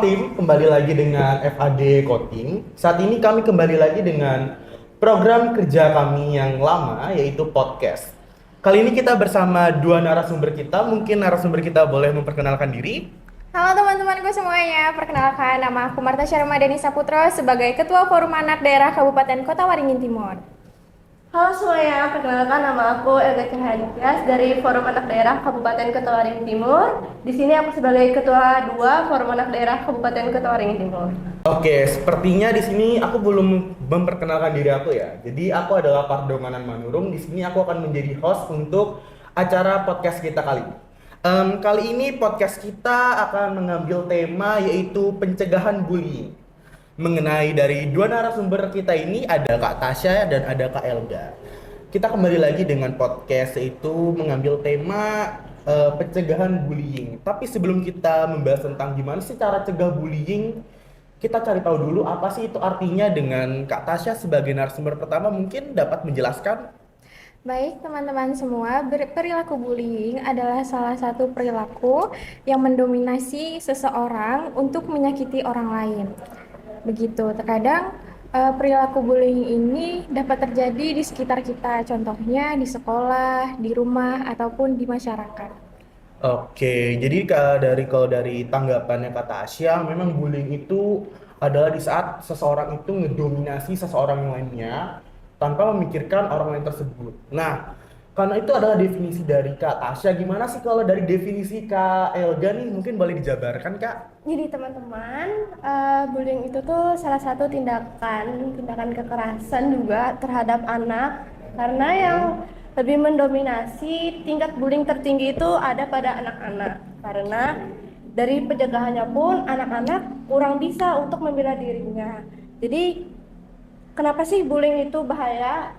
tim, kembali lagi dengan FAD Coaching. Saat ini kami kembali lagi dengan program kerja kami yang lama, yaitu podcast. Kali ini kita bersama dua narasumber kita. Mungkin narasumber kita boleh memperkenalkan diri. Halo teman-temanku semuanya, perkenalkan nama aku Marta Syarmadani Saputro sebagai Ketua Forum Anak Daerah Kabupaten Kota Waringin Timur. Halo semuanya, perkenalkan nama aku Elga Cahayanias dari Forum Anak Daerah Kabupaten Kota Waringin Timur. Di sini aku sebagai Ketua 2 Forum Anak Daerah Kabupaten Kota Waringin Timur. Oke, sepertinya di sini aku belum memperkenalkan diri aku ya. Jadi aku adalah Pardonganan Manurung. Di sini aku akan menjadi host untuk acara podcast kita kali ini. Kali ini podcast kita akan mengambil tema yaitu pencegahan bullying. Mengenai dari dua narasumber kita ini ada Kak Tasya dan ada Kak Elga. Kita kembali lagi dengan podcast yaitu mengambil tema pencegahan bullying. Tapi sebelum kita membahas tentang gimana sih cara cegah bullying, kita cari tahu dulu apa sih itu artinya dengan Kak Tasya sebagai narasumber pertama mungkin dapat menjelaskan. Baik teman-teman semua, perilaku bullying adalah salah satu perilaku yang mendominasi seseorang untuk menyakiti orang lain. Begitu, terkadang perilaku bullying ini dapat terjadi di sekitar kita, contohnya di sekolah, di rumah, ataupun di masyarakat. Oke, jadi kalau dari tanggapannya Kak Tasya, memang bullying itu adalah di saat seseorang itu ngedominasi seseorang lainnya tanpa memikirkan orang lain tersebut. Nah, karena itu adalah definisi dari Kak Tasya, gimana sih kalau dari definisi Kak Elga nih mungkin boleh dijabarkan Kak? Jadi teman-teman, bullying itu tuh salah satu tindakan kekerasan juga terhadap anak. Karena yang lebih mendominasi tingkat bullying tertinggi itu ada pada anak-anak. Karena dari pencegahannya pun anak-anak kurang bisa untuk membela dirinya. Jadi kenapa sih bullying itu bahaya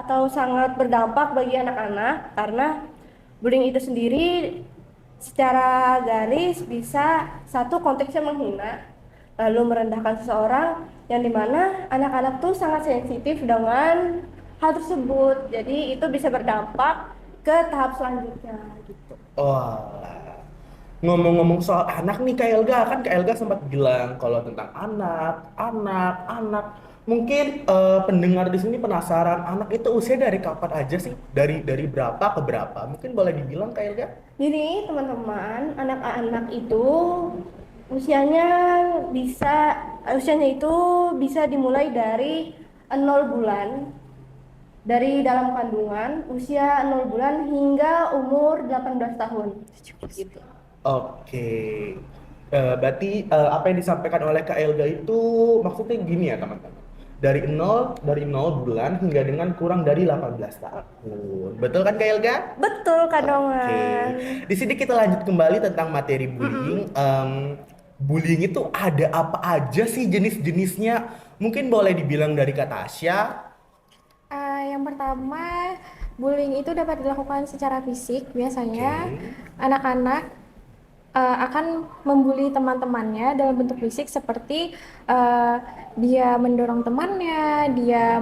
atau sangat berdampak bagi anak-anak? Karena bullying itu sendiri secara garis bisa satu konteksnya menghina, lalu merendahkan seseorang yang dimana anak-anak tuh sangat sensitif dengan hal tersebut. Jadi itu bisa berdampak ke tahap selanjutnya gitu. Wah, ngomong-ngomong soal anak nih Kak Elga, kan Kak Elga sempat bilang kalau tentang anak. Mungkin pendengar di sini penasaran, anak itu usia dari kapan aja sih? Dari berapa ke berapa? Mungkin boleh dibilang Kak Elga? Jadi teman-teman, anak-anak itu usianya itu bisa dimulai dari 0 bulan, dari dalam kandungan usia 0 bulan hingga umur 18 tahun gitu. Oke. Berarti apa yang disampaikan oleh Kak Elga itu maksudnya gini ya teman-teman. Dari nol bulan hingga dengan kurang dari 18 tahun. Betul kan Kak Elga? Betul Kak Oke. Dongan. Di sini kita lanjut kembali tentang materi bullying. Bullying itu ada apa aja sih jenis-jenisnya? Mungkin boleh dibilang dari Kak Tasya. Yang pertama, bullying itu dapat dilakukan secara fisik. Biasanya Oke. anak-anak akan membuli teman-temannya dalam bentuk fisik seperti dia mendorong temannya, dia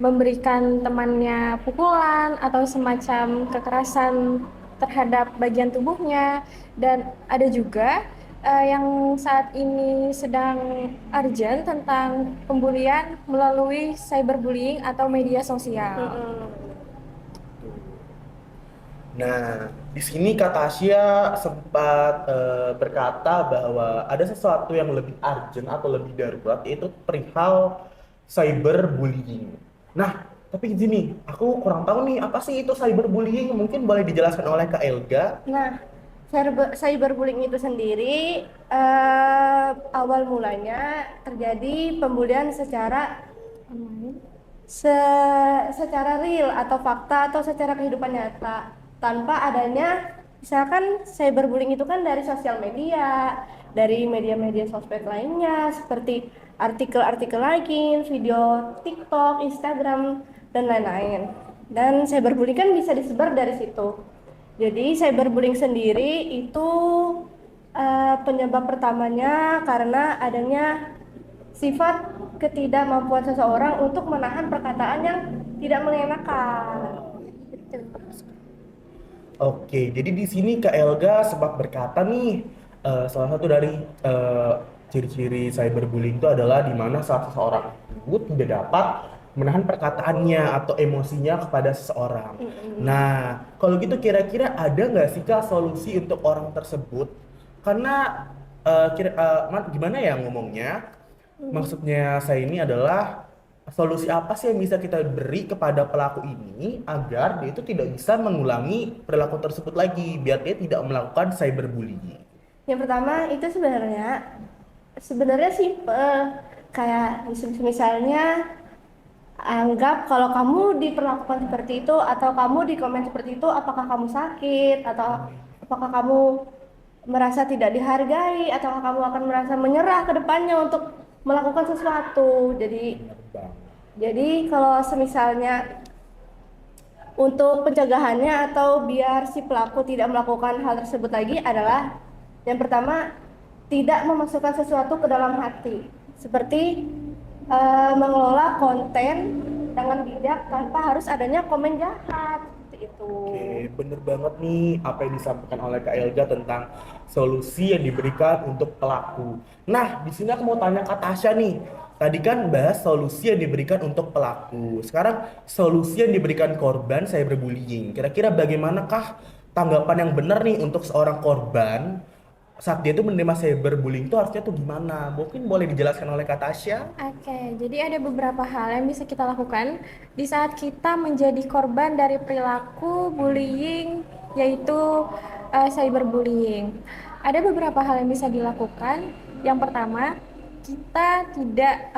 memberikan temannya pukulan atau semacam kekerasan terhadap bagian tubuhnya. Dan ada juga yang saat ini sedang urgent tentang pembulian melalui cyberbullying atau media sosial. Nah, di sini Kak Tasya sempat berkata bahwa ada sesuatu yang lebih urgent atau lebih darurat yaitu perihal cyberbullying. Nah, tapi gini, aku kurang tahu nih apa sih itu cyberbullying? Mungkin boleh dijelaskan oleh Kak Elga. Nah, cyberbullying itu sendiri awal mulanya terjadi pembulian secara secara real atau fakta atau secara kehidupan nyata tanpa adanya, misalkan cyberbullying itu kan dari sosial media, dari media-media sosmed lainnya seperti artikel-artikel lagi, video TikTok, Instagram dan lain-lain. Dan cyberbullying kan bisa disebar dari situ. Jadi cyberbullying sendiri itu penyebab pertamanya karena adanya sifat ketidakmampuan seseorang untuk menahan perkataan yang tidak mengenakan. Oke, jadi di sini Kak Elga sempat berkata nih, salah satu dari ciri-ciri cyberbullying itu adalah di mana saat seseorang itu tidak dapat menahan perkataannya atau emosinya kepada seseorang. Nah, kalau gitu kira-kira ada nggak sih Kak solusi untuk orang tersebut? Karena gimana ya ngomongnya? Maksudnya saya ini adalah solusi apa sih yang bisa kita beri kepada pelaku ini agar dia itu tidak bisa mengulangi perilaku tersebut lagi, biar dia tidak melakukan cyberbullying. Yang pertama itu sebenarnya simple, kayak misalnya anggap kalau kamu diperlakukan seperti itu atau kamu dikomen seperti itu, apakah kamu sakit atau apakah kamu merasa tidak dihargai atau kamu akan merasa menyerah ke depannya untuk melakukan sesuatu. Jadi kalau semisalnya untuk pencegahannya atau biar si pelaku tidak melakukan hal tersebut lagi adalah yang pertama, tidak memasukkan sesuatu ke dalam hati, seperti mengelola konten dengan bijak tanpa harus adanya komen jahat, seperti itu. Oke, bener banget nih apa yang disampaikan oleh Kak Elga tentang solusi yang diberikan untuk pelaku. Nah, di sini aku mau tanya Kak Tasya nih. Tadi kan bahas solusi yang diberikan untuk pelaku. Sekarang solusi yang diberikan korban cyberbullying. Kira-kira bagaimanakah tanggapan yang benar nih untuk seorang korban saat dia tuh menerima cyberbullying itu harusnya tuh gimana? Mungkin boleh dijelaskan oleh Kak Tasya? Oke, jadi ada beberapa hal yang bisa kita lakukan di saat kita menjadi korban dari perilaku bullying, yaitu cyberbullying. Ada beberapa hal yang bisa dilakukan. Yang pertama, kita tidak,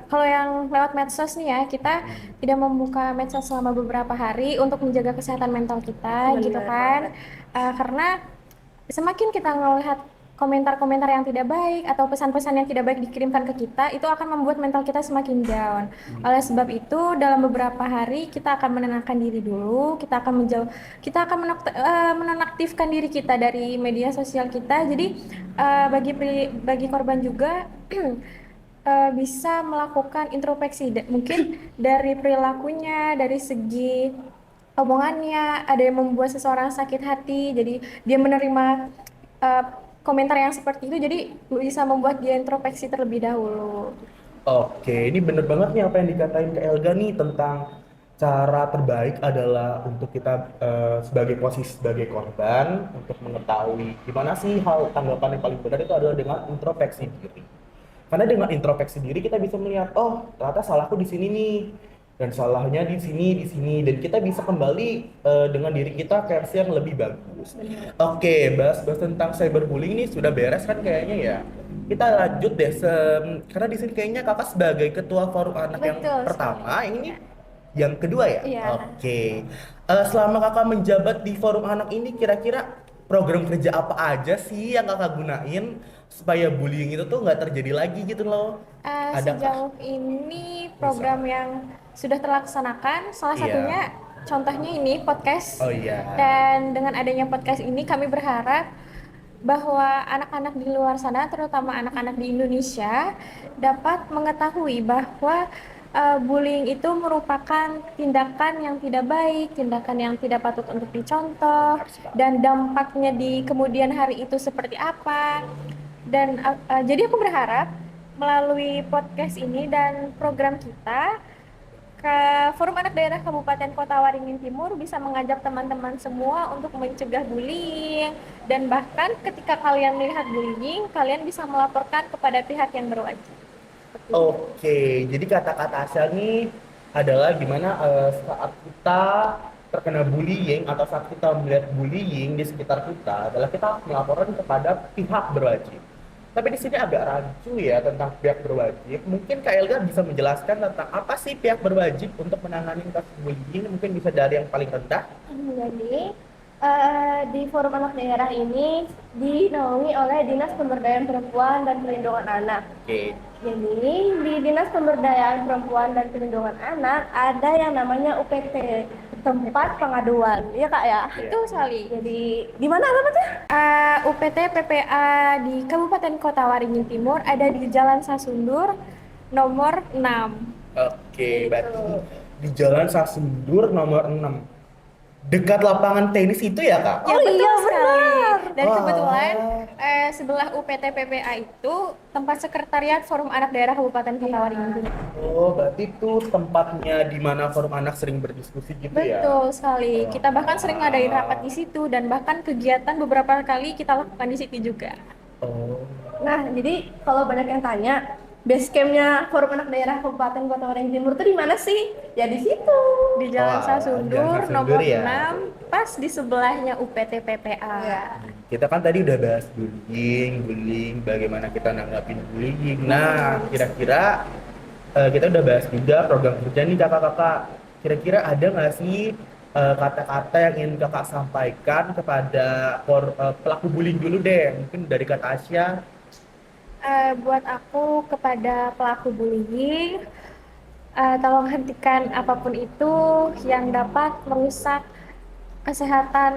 kalau yang lewat medsos nih ya, kita tidak membuka medsos selama beberapa hari untuk menjaga kesehatan mental kita, Benar gitu kan? Karena semakin kita melihat komentar-komentar yang tidak baik atau pesan-pesan yang tidak baik dikirimkan ke kita, itu akan membuat mental kita semakin down. Oleh sebab itu, dalam beberapa hari kita akan menenangkan diri dulu, kita akan menonaktifkan diri kita dari media sosial kita. Jadi bagi korban juga bisa melakukan introspeksi, mungkin dari perilakunya, dari segi omongannya, ada yang membuat seseorang sakit hati, jadi dia menerima komentar yang seperti itu, jadi bisa membuat dia introspeksi terlebih dahulu. Oke, ini bener banget nih apa yang dikatain Kak Elga nih tentang cara terbaik adalah untuk kita sebagai posisi sebagai korban untuk mengetahui gimana sih hal tanggapan yang paling benar itu adalah dengan introspeksi diri. Karena dengan introspeksi diri kita bisa melihat, oh ternyata salahku di sini nih dan salahnya di sini dan kita bisa kembali dengan diri kita ke versi yang lebih bagus. Oke, bahas tentang cyberbullying ini sudah beres kan kayaknya ya. Kita lanjut deh karena di sini kayaknya kakak sebagai ketua forum anak yang Betul, pertama, ini yang kedua ya. Iya. Oke. Selama kakak menjabat di forum anak ini kira-kira program kerja apa aja sih yang kakak gunain supaya bullying itu tuh nggak terjadi lagi gitu loh? Adakah? Sejauh ini program yang sudah terlaksanakan, salah Iya. satunya contohnya ini podcast. Oh iya. Dan dengan adanya podcast ini kami berharap bahwa anak-anak di luar sana, terutama anak-anak di Indonesia, dapat mengetahui bahwa bullying itu merupakan tindakan yang tidak baik, tindakan yang tidak patut untuk dicontoh, dan dampaknya di kemudian hari itu seperti apa. Dan jadi aku berharap melalui podcast ini dan program kita, Forum Anak Daerah Kabupaten Kota Waringin Timur bisa mengajak teman-teman semua untuk mencegah bullying, dan bahkan ketika kalian melihat bullying, kalian bisa melaporkan kepada pihak yang berwajib. Oke, jadi kata-kata Asya nih adalah gimana saat kita terkena bullying atau saat kita melihat bullying di sekitar kita adalah kita harus melaporkan kepada pihak berwajib. Tapi di sini agak rancu ya tentang pihak berwajib. Mungkin Kak Elga bisa menjelaskan tentang apa sih pihak berwajib untuk menangani kasus bullying? Mungkin bisa dari yang paling rendah. Jadi di Forum Anak Daerah ini dinaungi oleh Dinas Pemberdayaan Perempuan dan Perlindungan Anak. Oke. Jadi di Dinas Pemberdayaan Perempuan dan Perlindungan Anak ada yang namanya UPT, tempat pengaduan, ya Kak ya. Itu sekali. Jadi di mana alamatnya? UPT PPA di Kabupaten Kota Waringin Timur ada di Jalan Sasundur nomor 6. Oke, berarti di Jalan Sasundur nomor 6. Dekat lapangan tenis itu ya, Kak? Ya, betul sekali. Dan Wah. kebetulan sebelah UPT PPA itu tempat sekretariat Forum Anak Daerah Kabupaten Kota Waringin. Oh, berarti itu tempatnya di mana forum anak sering berdiskusi gitu ya? Betul sekali. Kita bahkan sering ngadain rapat di situ dan bahkan kegiatan beberapa kali kita lakukan di situ juga. Oh. Nah, jadi kalau banyak yang tanya, base campnya Forum Anak Daerah Kabupaten Kota Waringin Timur itu di mana sih? Ya di situ. Di Jalan Wah, Sasundur, Jalan Sasundur nomor ya. 6, pas di sebelahnya UPT PPA. Ya. Kita kan tadi udah bahas bullying, bagaimana kita nanggapin bullying. Nah, kira-kira kita udah bahas juga program kerja nih kakak-kakak. Kira-kira ada nggak sih kata-kata yang ingin kakak sampaikan kepada pelaku bullying dulu deh? Mungkin dari Kak Tasya. Buat aku kepada pelaku bullying, tolong hentikan apapun itu yang dapat merusak kesehatan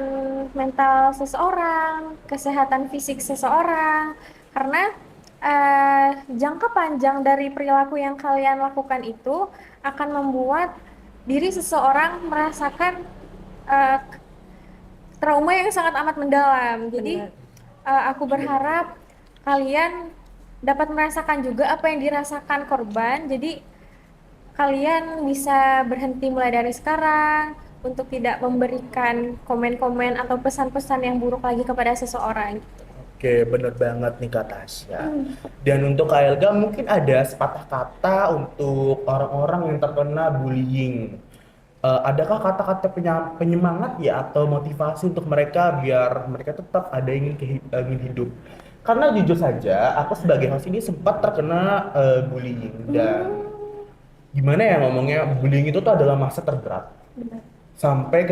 mental seseorang, kesehatan fisik seseorang, karena jangka panjang dari perilaku yang kalian lakukan itu akan membuat diri seseorang merasakan eh, trauma yang sangat amat mendalam. Jadi aku berharap kalian dapat merasakan juga apa yang dirasakan korban. Jadi kalian bisa berhenti mulai dari sekarang untuk tidak memberikan komen-komen atau pesan-pesan yang buruk lagi kepada seseorang. Oke, bener banget nih Kak Tasya. Dan untuk Kak Elga mungkin ada sepatah kata untuk orang-orang yang terkena bullying. Adakah kata-kata penyemangat ya atau motivasi untuk mereka biar mereka tetap ada ingin hidup? Karena jujur saja, aku sebagai host ini sempat terkena bullying dan gimana ya ngomongnya, bullying itu tuh adalah masa terberat. Benar. Sampai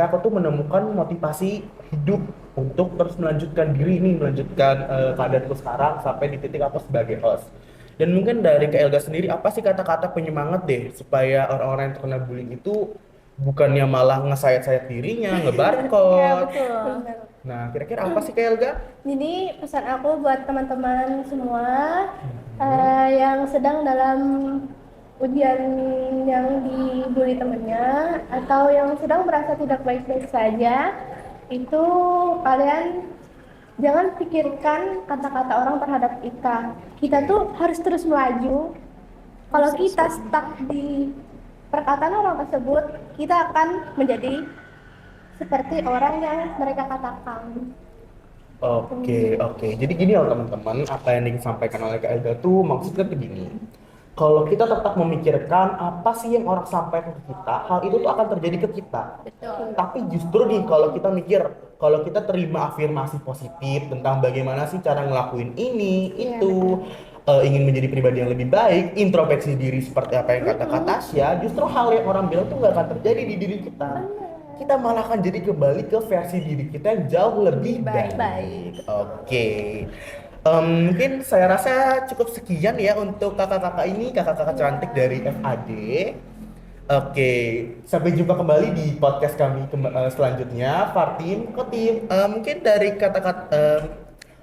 aku tuh menemukan motivasi hidup untuk terus melanjutkan diri ini, melanjutkan keadaanku sekarang sampai di titik aku sebagai host. Dan mungkin dari Kak Elga sendiri, apa sih kata-kata penyemangat deh supaya orang-orang yang terkena bullying itu bukannya malah ngesayat-sayat dirinya, Ya, ngebarkot. betul. Benar. Nah, kira-kira apa sih Kak Elga? Jadi pesan aku buat teman-teman semua yang sedang dalam ujian yang dibully temennya atau yang sedang merasa tidak baik-baik saja, itu kalian jangan pikirkan kata-kata orang terhadap kita. Kita tuh harus terus melaju. Kalau kita stuck di perkataan orang tersebut, kita akan menjadi seperti orang yang mereka katakan. Oke. Jadi gini loh teman-teman, apa yang disampaikan oleh Kak Elga tuh maksudnya begini. Kalau kita tetap memikirkan apa sih yang orang sampaikan ke kita, hal itu tuh akan terjadi ke kita. Betul. Tapi justru nih kalau kita mikir, kalau kita terima afirmasi positif tentang bagaimana sih cara ngelakuin ini, Iya, itu, ingin menjadi pribadi yang lebih baik, introspeksi diri seperti apa yang kata Tasya, justru hal yang orang bilang tuh nggak akan terjadi di diri kita. Kita malah akan jadi kembali ke versi diri kita yang jauh lebih baik. Oke. Mungkin saya rasa cukup sekian ya untuk kakak-kakak ini, kakak-kakak cantik dari FAD. Oke, sampai jumpa kembali di podcast kami selanjutnya. Fartim, Kotim,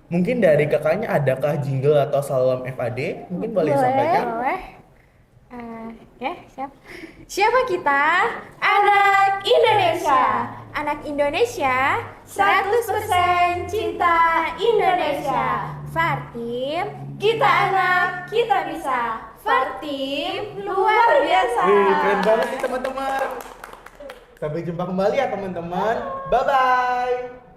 mungkin dari kakaknya adakah jingle atau salam FAD? Mungkin boleh sampaikan. Boleh. Ya, siap. Siapa kita? Anak Indonesia. Anak Indonesia 100% cinta Indonesia. Fartim, kita anak, kita bisa. Fartim, luar biasa. Wih, keren banget nih teman-teman. Sampai jumpa kembali ya teman-teman. Bye-bye.